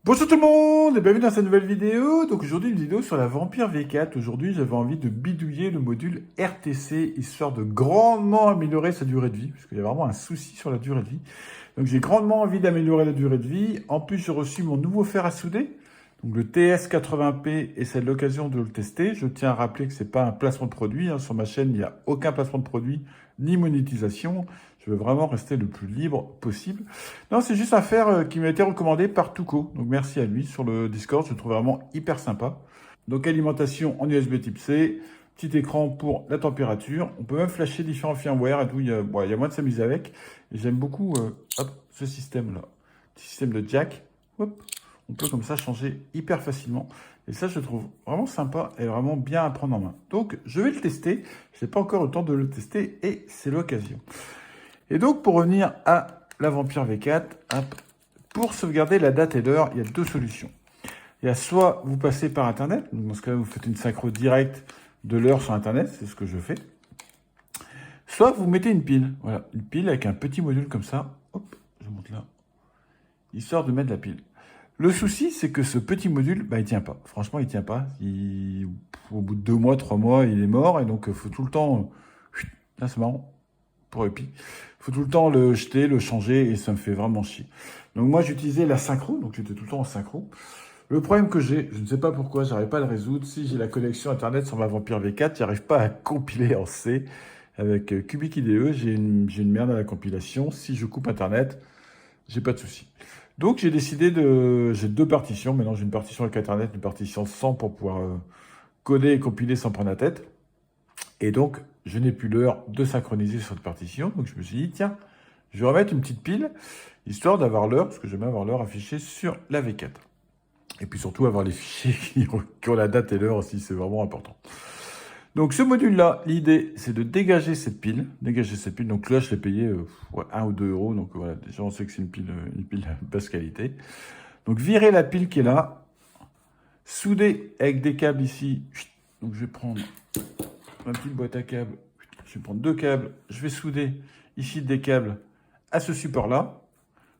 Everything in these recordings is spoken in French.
Bonjour tout le monde et bienvenue dans cette nouvelle vidéo. Donc aujourd'hui une vidéo sur la Vampire V4. Aujourd'hui j'avais envie de bidouiller le module RTC histoire de grandement améliorer sa durée de vie parce qu'il y a vraiment un souci sur la durée de vie. Donc j'ai grandement envie d'améliorer la durée de vie. En plus j'ai reçu mon nouveau fer à souder, donc le TS80P, et c'est l'occasion de le tester. Je tiens à rappeler que c'est pas un placement de produit, hein. Sur ma chaîne il n'y a aucun placement de produit ni monétisation. Je veux vraiment rester le plus libre possible. Non, c'est juste un fer qui m'a été recommandé par Tuco. Donc merci à lui sur le Discord. Je le trouve vraiment hyper sympa. Donc alimentation en USB type C. Petit écran pour la température. On peut même flasher différents firmware et tout. Il y a moins de s'amuser avec. Et j'aime beaucoup hop, ce système-là. Petit système de jack. Hop. On peut comme ça changer hyper facilement. Et ça, je trouve vraiment sympa et vraiment bien à prendre en main. Donc, je vais le tester. Je n'ai pas encore le temps de le tester et c'est l'occasion. Et donc, pour revenir à la Vampire V4, hop, pour sauvegarder la date et l'heure, il y a deux solutions. Il y a soit vous passez par Internet, donc dans ce cas-là, vous faites une synchro directe de l'heure sur Internet, c'est ce que je fais. Soit vous mettez une pile, voilà, une pile avec un petit module comme ça, hop, je monte là, histoire de mettre la pile. Le souci, c'est que ce petit module, bah, il tient pas. Franchement, il tient pas. Au bout de 2 mois, 3 mois, il est mort, et donc il faut tout le temps... Là, c'est marrant. Pour Epi. Il faut tout le temps le jeter, le changer, et ça me fait vraiment chier. Donc moi, j'utilisais la synchro, donc j'étais tout le temps en synchro. Le problème que j'ai, je ne sais pas pourquoi, j'arrive pas à le résoudre. Si j'ai la connexion Internet sur ma Vampire V4, j'arrive pas à compiler en C. Avec Cubic IDE, j'ai une merde à la compilation. Si je coupe Internet, j'ai pas de souci. Donc j'ai décidé de... J'ai deux partitions. Maintenant, j'ai une partition avec Internet, une partition sans pour pouvoir coder et compiler sans prendre la tête. Et donc, je n'ai plus l'heure de synchroniser sur cette partition. Donc, je me suis dit, tiens, je vais remettre une petite pile, histoire d'avoir l'heure, parce que j'aime avoir l'heure affichée sur la V4. Et puis surtout, avoir les fichiers qui ont la date et l'heure aussi, c'est vraiment important. Donc, ce module-là, l'idée, c'est de dégager cette pile. Dégager cette pile. Donc là, je l'ai payé 1 ou 2 euros. Donc voilà, déjà, on sait que c'est une pile basse qualité. Donc, virer la pile qui est là. Souder avec des câbles ici. Donc, je vais prendre ma petite boîte à câbles. Je vais prendre 2 câbles. Je vais souder ici des câbles à ce support-là.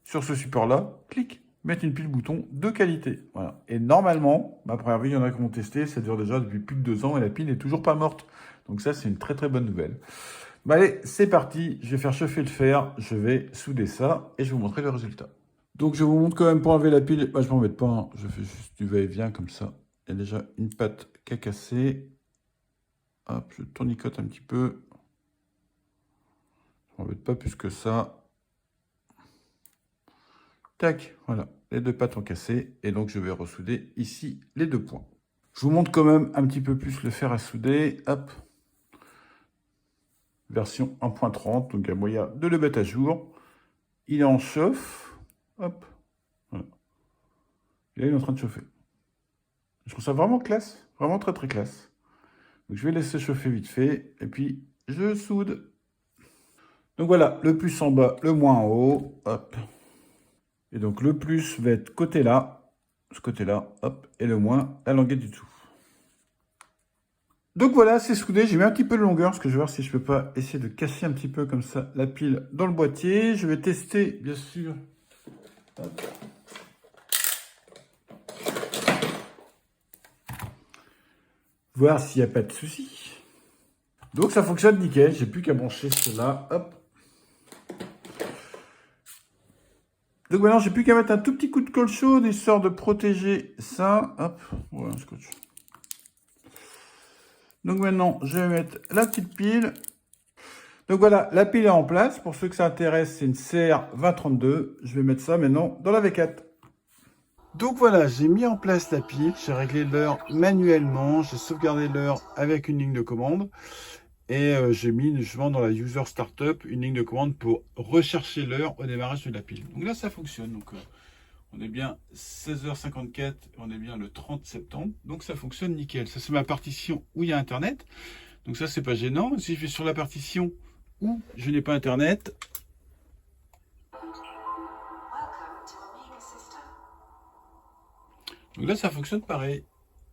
Sur ce support-là, clic, mettre une pile bouton de qualité. Voilà. Et normalement, ma première vie, il y en a qui m'ont testé. Ça dure déjà depuis plus de 2 ans et la pile n'est toujours pas morte. Donc ça, c'est une très très bonne nouvelle. Bah allez, c'est parti. Je vais faire chauffer le fer. Je vais souder ça et je vais vous montrer le résultat. Donc je vous montre quand même pour enlever la pile. Bah, je m'embête pas, hein. Je fais juste du va-et-vient comme ça. Il y a déjà une patte qui a cassé. Hop, je tournicote un petit peu. Je m'embête pas plus que ça. Tac, voilà. Les deux pattes ont cassé. Et donc, je vais ressouder ici les deux points. Je vous montre quand même un petit peu plus le fer à souder. Hop. Version 1.30. Donc, il y a moyen de le mettre à jour. Il est en chauffe. Hop. Voilà. Et là, il est en train de chauffer. Je trouve ça vraiment classe. Vraiment très, très classe. Donc, je vais laisser chauffer vite fait. Et puis, je soude. Donc, voilà. Le plus en bas, le moins en haut. Hop. Et donc, le plus va être côté là. Ce côté-là. Hop. Et le moins, la languette du dessous. Donc voilà, c'est soudé. J'ai mis un petit peu de longueur parce que je vais voir si je peux pas essayer de casser un petit peu comme ça la pile dans le boîtier. Je vais tester, bien sûr. Hop. Voir s'il n'y a pas de souci. Donc ça fonctionne nickel. J'ai plus qu'à brancher cela. Hop. Donc maintenant, j'ai plus qu'à mettre un tout petit coup de colle chaude histoire de protéger ça. Hop. Voilà, un scotch. Donc maintenant, je vais mettre la petite pile. Donc voilà, la pile est en place. Pour ceux que ça intéresse, c'est une CR2032. Je vais mettre ça maintenant dans la V4. Donc voilà, j'ai mis en place la pile. J'ai réglé l'heure manuellement. J'ai sauvegardé l'heure avec une ligne de commande. Et j'ai mis justement dans la User Startup une ligne de commande pour rechercher l'heure au démarrage de la pile. Donc là, ça fonctionne. Donc on est bien 16h54. On est bien le 30 septembre. Donc ça fonctionne nickel. Ça, c'est ma partition où il y a Internet. Donc ça, c'est pas gênant. Si je vais sur la partition où je n'ai pas Internet, donc là, ça fonctionne pareil.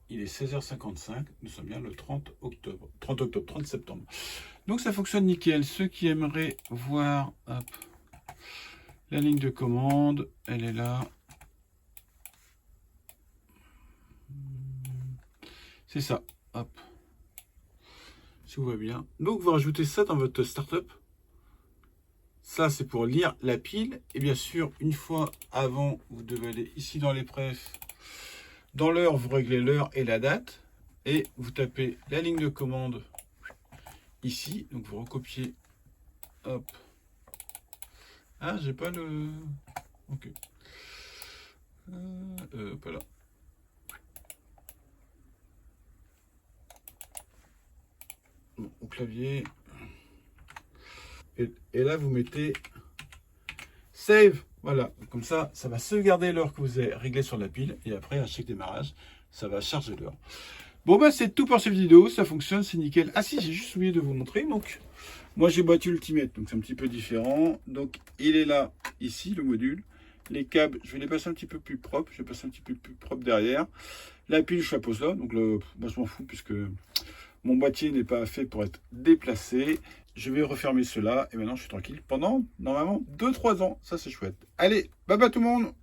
Il est 16h55, nous sommes bien le 30 octobre. 30 octobre, 30 septembre. Donc ça fonctionne nickel. Ceux qui aimeraient voir hop, la ligne de commande, elle est là. C'est ça. Hop. Si vous voyez bien. Donc vous rajoutez ça dans votre startup. Ça, c'est pour lire la pile. Et bien sûr, une fois avant, vous devez aller ici dans les prefs. Dans l'heure, vous réglez l'heure et la date. Et vous tapez la ligne de commande ici. Donc vous recopiez. Hop. Ah, j'ai pas le... Ok. Pas là. Bon, au clavier. Et là, vous mettez Save. Voilà. Comme ça, ça va sauvegarder l'heure que vous avez réglée sur la pile. Et après, à chaque démarrage, ça va charger l'heure. Bon, bah, c'est tout pour cette vidéo. Ça fonctionne, c'est nickel. Ah si, j'ai juste oublié de vous montrer. Donc, moi, j'ai boîtier Ultimate. Donc, c'est un petit peu différent. Donc, il est là, ici, le module. Les câbles, je vais les passer un petit peu plus propres. Je vais passer un petit peu plus propre derrière. La pile, je la pose là. Donc, moi, je m'en fous puisque mon boîtier n'est pas fait pour être déplacé. Je vais refermer cela et maintenant je suis tranquille pendant normalement 2-3 ans. Ça c'est chouette. Allez, bye bye tout le monde!